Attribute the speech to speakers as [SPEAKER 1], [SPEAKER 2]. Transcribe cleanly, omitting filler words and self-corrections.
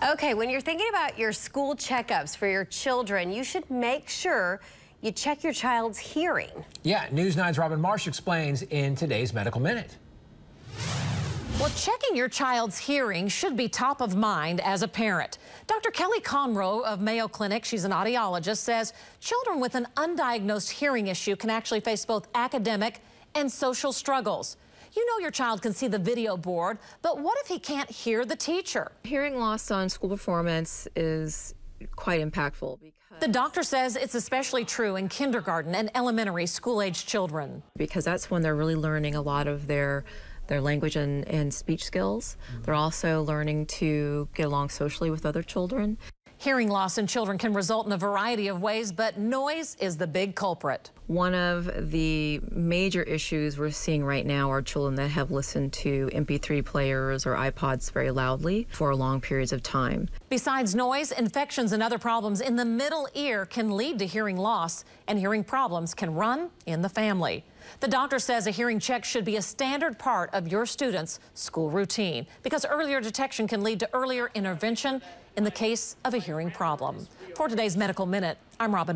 [SPEAKER 1] Okay, when you're thinking about your school checkups for your children, you should make sure you check your child's hearing.
[SPEAKER 2] Yeah, News 9's Robin Marsh explains in today's Medical Minute.
[SPEAKER 3] Well, checking your child's hearing should be top of mind as a parent. Dr. Kelly Conroe of Mayo Clinic, she's an audiologist, says children with an undiagnosed hearing issue can actually face both academic and social struggles. You know your child can see the video board, but what if he can't hear the teacher?
[SPEAKER 4] Hearing loss on school performance is quite impactful.
[SPEAKER 3] The doctor says it's especially true in kindergarten and elementary school-age children.
[SPEAKER 4] Because that's when they're really learning a lot of their language and speech skills. They're also learning to get along socially with other children.
[SPEAKER 3] Hearing loss in children can result in a variety of ways, but noise is the big culprit.
[SPEAKER 4] One of the major issues we're seeing right now are children that have listened to MP3 players or iPods very loudly for long periods of time.
[SPEAKER 3] Besides noise, infections and other problems in the middle ear can lead to hearing loss, and hearing problems can run in the family. The doctor says a hearing check should be a standard part of your student's school routine because earlier detection can lead to earlier intervention in the case of a hearing problem. For today's Medical Minute, I'm Robin Marsh.